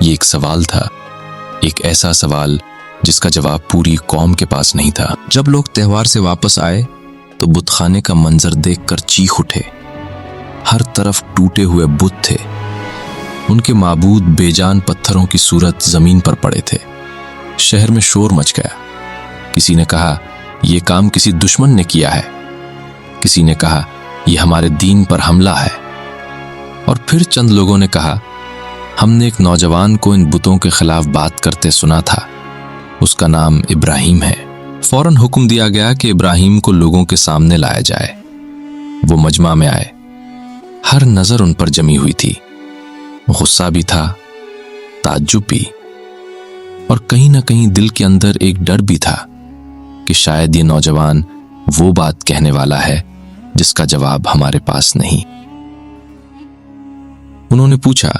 یہ ایک سوال تھا، ایک ایسا سوال جس کا جواب پوری قوم کے پاس نہیں تھا۔ جب لوگ تہوار سے واپس آئے تو بت خانے کا منظر دیکھ کر چیخ اٹھے۔ ہر طرف ٹوٹے ہوئے بت تھے، ان کے معبود بے جان پتھروں کی صورت زمین پر پڑے تھے۔ شہر میں شور مچ گیا۔ کسی نے کہا یہ کام کسی دشمن نے کیا ہے، کسی نے کہا یہ ہمارے دین پر حملہ ہے، اور پھر چند لوگوں نے کہا ہم نے ایک نوجوان کو ان بتوں کے خلاف بات کرتے سنا تھا، اس کا نام ابراہیم ہے۔ فوراً حکم دیا گیا کہ ابراہیم کو لوگوں کے سامنے لایا جائے۔ وہ مجمع میں آئے، ہر نظر ان پر جمی ہوئی تھی، غصہ بھی تھا، تعجب بھی، اور کہیں نہ کہیں دل کے اندر ایک ڈر بھی تھا کہ شاید یہ نوجوان وہ بات کہنے والا ہے جس کا جواب ہمارے پاس نہیں۔ انہوں نے پوچھا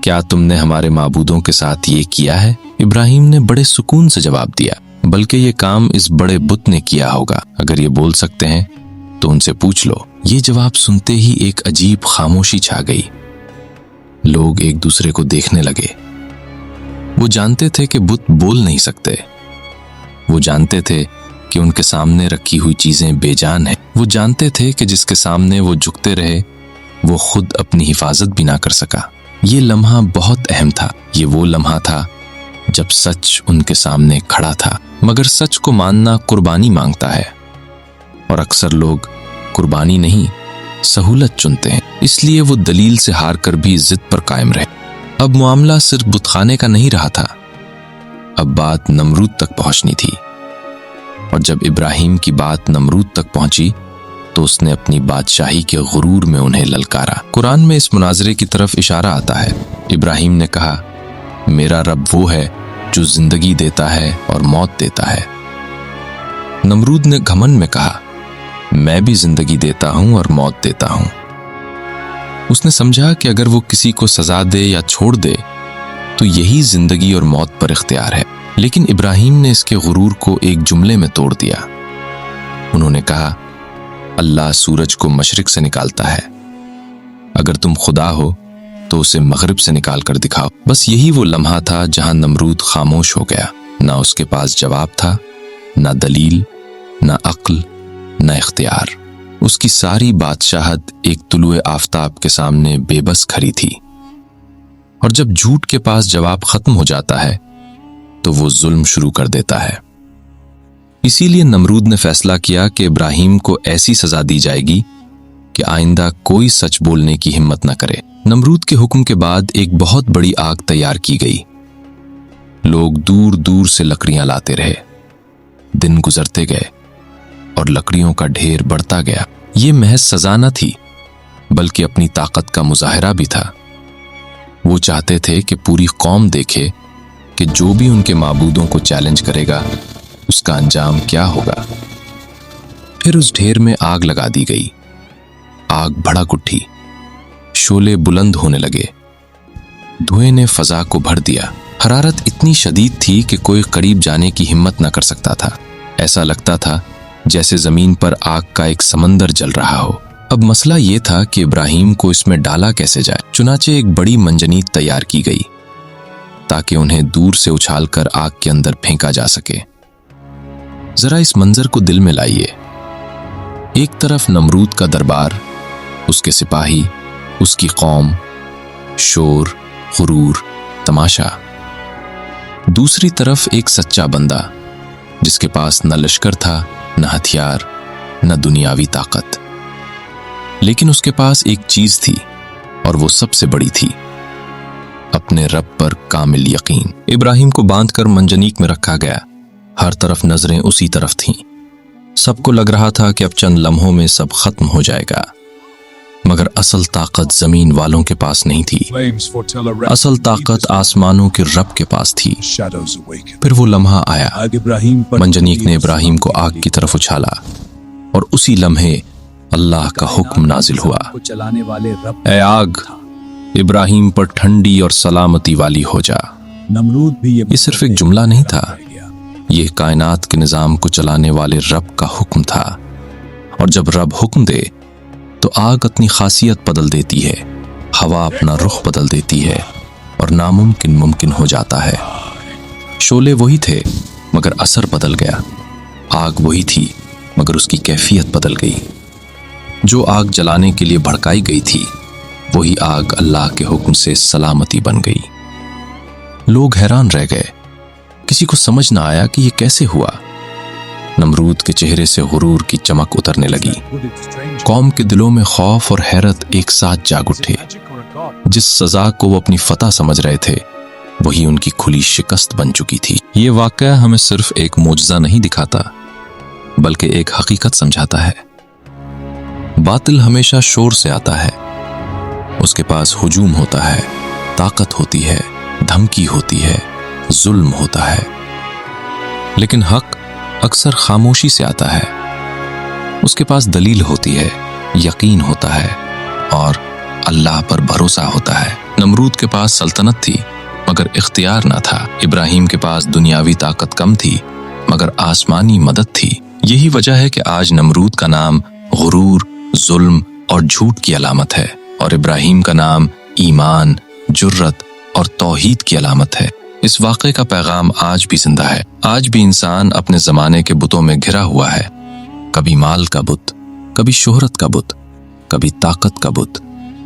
کیا تم نے ہمارے معبودوں کے ساتھ یہ کیا ہے؟ ابراہیم نے بڑے سکون سے جواب دیا بلکہ یہ کام اس بڑے بت نے کیا ہوگا، اگر یہ بول سکتے ہیں تو ان سے پوچھ لو۔ یہ جواب سنتے ہی ایک عجیب خاموشی چھا گئی۔ لوگ ایک دوسرے کو دیکھنے لگے۔ وہ جانتے تھے کہ بت بول نہیں سکتے، وہ جانتے تھے کہ ان کے سامنے رکھی ہوئی چیزیں بے جان ہیں، وہ جانتے تھے کہ جس کے سامنے وہ جھکتے رہے وہ خود اپنی حفاظت بھی نہ کر سکا۔ یہ لمحہ بہت اہم تھا، یہ وہ لمحہ تھا جب سچ ان کے سامنے کھڑا تھا، مگر سچ کو ماننا قربانی مانگتا ہے، اور اکثر لوگ قربانی نہیں سہولت چنتے ہیں، اس لیے وہ دلیل سے ہار کر بھی ضد پر قائم رہے۔ اب معاملہ صرف بت خانے کا نہیں رہا تھا، اب بات نمرود تک پہنچنی تھی، اور جب ابراہیم کی بات نمرود تک پہنچی تو اس نے اپنی بادشاہی کے غرور میں انہیں للکارا۔ قرآن میں اس مناظرے کی طرف اشارہ آتا ہے۔ ابراہیم نے کہا میرا رب وہ ہے جو زندگی دیتا ہے اور موت دیتا ہے۔ نمرود نے گھمنڈ میں کہا میں بھی زندگی دیتا ہوں اور موت دیتا ہوں۔ اس نے سمجھا کہ اگر وہ کسی کو سزا دے یا چھوڑ دے تو یہی زندگی اور موت پر اختیار ہے، لیکن ابراہیم نے اس کے غرور کو ایک جملے میں توڑ دیا۔ انہوں نے کہا اللہ سورج کو مشرق سے نکالتا ہے، اگر تم خدا ہو تو اسے مغرب سے نکال کر دکھاؤ۔ بس یہی وہ لمحہ تھا جہاں نمرود خاموش ہو گیا، نہ اس کے پاس جواب تھا، نہ دلیل، نہ عقل، نہ اختیار۔ اس کی ساری بادشاہت ایک طلوع آفتاب کے سامنے بے بس کھڑی تھی، اور جب جھوٹ کے پاس جواب ختم ہو جاتا ہے تو وہ ظلم شروع کر دیتا ہے۔ اسی لیے نمرود نے فیصلہ کیا کہ ابراہیم کو ایسی سزا دی جائے گی کہ آئندہ کوئی سچ بولنے کی ہمت نہ کرے۔ نمرود کے حکم کے بعد ایک بہت بڑی آگ تیار کی گئی۔ لوگ دور دور سے لکڑیاں لاتے رہے، دن گزرتے گئے اور لکڑیوں کا ڈھیر بڑھتا گیا۔ یہ محض سزا نہ تھی بلکہ اپنی طاقت کا مظاہرہ بھی تھا۔ وہ چاہتے تھے کہ پوری قوم دیکھے کہ جو بھی ان کے معبودوں کو چیلنج کرے گا اس کا انجام کیا ہوگا۔ پھر اس ڈھیر میں آگ لگا دی گئی۔ آگ بھڑک اٹھی، شعلے بلند ہونے لگے، دھوئیں نے فضا کو بھر دیا۔ حرارت اتنی شدید تھی کہ کوئی قریب جانے کی ہمت نہ کر سکتا تھا۔ ایسا لگتا تھا جیسے زمین پر آگ کا ایک سمندر جل رہا ہو۔ اب مسئلہ یہ تھا کہ ابراہیم کو اس میں ڈالا کیسے جائے۔ چنانچہ ایک بڑی منجنیق تیار کی گئی تاکہ انہیں دور سے اچھال کر آگ کے اندر پھینکا جا سکے۔ ذرا اس منظر کو دل میں لائیے۔ ایک طرف نمرود کا دربار، اس کے سپاہی، اس کی قوم، شور، غرور، تماشا۔ دوسری طرف ایک سچا بندہ جس کے پاس نہ لشکر تھا، نہ ہتھیار، نہ دنیاوی طاقت، لیکن اس کے پاس ایک چیز تھی اور وہ سب سے بڑی تھی، اپنے رب پر کامل یقین۔ ابراہیم کو باندھ کر منجنیق میں رکھا گیا، ہر طرف نظریں اسی طرف تھیں۔ سب کو لگ رہا تھا کہ اب چند لمحوں میں سب ختم ہو جائے گا، مگر اصل طاقت زمین والوں کے پاس نہیں تھی، اصل طاقت آسمانوں کے رب کے پاس تھی۔ پھر وہ لمحہ آیا، منجنیق نے ابراہیم کو آگ کی طرف اچھالا، اور اسی لمحے اللہ کا حکم نازل ہوا، اے آگ ابراہیم پر ٹھنڈی اور سلامتی والی ہو جا۔ یہ صرف ایک جملہ نہیں تھا، یہ کائنات کے نظام کو چلانے والے رب کا حکم تھا، اور جب رب حکم دے تو آگ اپنی خاصیت بدل دیتی ہے، ہوا اپنا رخ بدل دیتی ہے، اور ناممکن ممکن ہو جاتا ہے۔ شعلے وہی تھے مگر اثر بدل گیا، آگ وہی تھی مگر اس کی کیفیت بدل گئی۔ جو آگ جلانے کے لیے بھڑکائی گئی تھی وہی آگ اللہ کے حکم سے سلامتی بن گئی۔ لوگ حیران رہ گئے، کسی کو سمجھ نہ آیا کہ یہ کیسے ہوا۔ نمرود کے چہرے سے غرور کی چمک اترنے لگی، قوم کے دلوں میں خوف اور حیرت ایک ساتھ جاگ اٹھے۔ جس سزا کو وہ اپنی فتح سمجھ رہے تھے وہی ان کی کھلی شکست بن چکی تھی۔ یہ واقعہ ہمیں صرف ایک معجزہ نہیں دکھاتا بلکہ ایک حقیقت سمجھاتا ہے۔ باطل ہمیشہ شور سے آتا ہے، اس کے پاس ہجوم ہوتا ہے، طاقت ہوتی ہے، دھمکی ہوتی ہے، ظلم ہوتا ہے، لیکن حق اکثر خاموشی سے آتا ہے۔ اس کے پاس دلیل ہوتی ہے، یقین ہوتا ہے اور اللہ پر بھروسہ ہوتا ہے۔ نمرود کے پاس سلطنت تھی مگر اختیار نہ تھا، ابراہیم کے پاس دنیاوی طاقت کم تھی مگر آسمانی مدد تھی۔ یہی وجہ ہے کہ آج نمرود کا نام غرور، ظلم اور جھوٹ کی علامت ہے، اور ابراہیم کا نام ایمان، جرت اور توحید کی علامت ہے۔ اس واقعے کا پیغام آج بھی زندہ ہے۔ آج بھی انسان اپنے زمانے کے بتوں میں گھرا ہوا ہے، کبھی مال کا بت، کبھی شہرت کا بت، کبھی طاقت کا بت،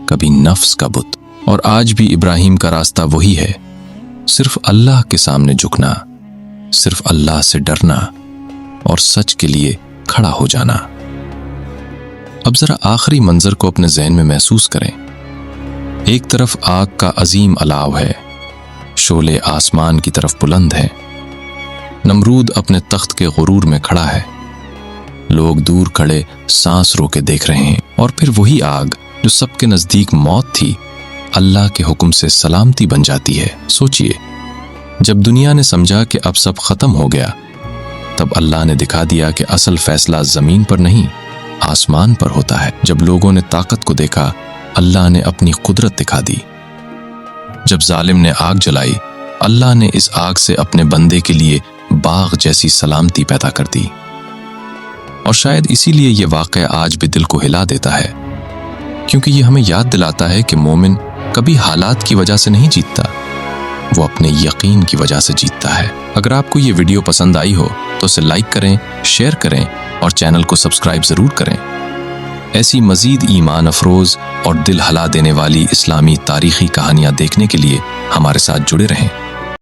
کبھی نفس کا بت، اور آج بھی ابراہیم کا راستہ وہی ہے، صرف اللہ کے سامنے جھکنا، صرف اللہ سے ڈرنا اور سچ کے لیے کھڑا ہو جانا۔ اب ذرا آخری منظر کو اپنے ذہن میں محسوس کریں۔ ایک طرف آگ کا عظیم الاؤ ہے، شعلے آسمان کی طرف بلند ہیں، نمرود اپنے تخت کے غرور میں کھڑا ہے، لوگ دور کھڑے سانس رو کے دیکھ رہے ہیں، اور پھر وہی آگ جو سب کے نزدیک موت تھی اللہ کے حکم سے سلامتی بن جاتی ہے۔ سوچئے، جب دنیا نے سمجھا کہ اب سب ختم ہو گیا، تب اللہ نے دکھا دیا کہ اصل فیصلہ زمین پر نہیں آسمان پر ہوتا ہے۔ جب لوگوں نے طاقت کو دیکھا، اللہ نے اپنی قدرت دکھا دی۔ جب ظالم نے آگ جلائی، اللہ نے اس آگ سے اپنے بندے کے لیے باغ جیسی سلامتی پیدا کر دی۔ اور شاید اسی لیے یہ واقعہ آج بھی دل کو ہلا دیتا ہے، کیونکہ یہ ہمیں یاد دلاتا ہے کہ مومن کبھی حالات کی وجہ سے نہیں جیتتا، وہ اپنے یقین کی وجہ سے جیتتا ہے۔ اگر آپ کو یہ ویڈیو پسند آئی ہو تو اسے لائک کریں، شیئر کریں اور چینل کو سبسکرائب ضرور کریں۔ ایسی مزید ایمان افروز اور دل ہلا دینے والی اسلامی تاریخی کہانیاں دیکھنے کے لیے ہمارے ساتھ جڑے رہیں۔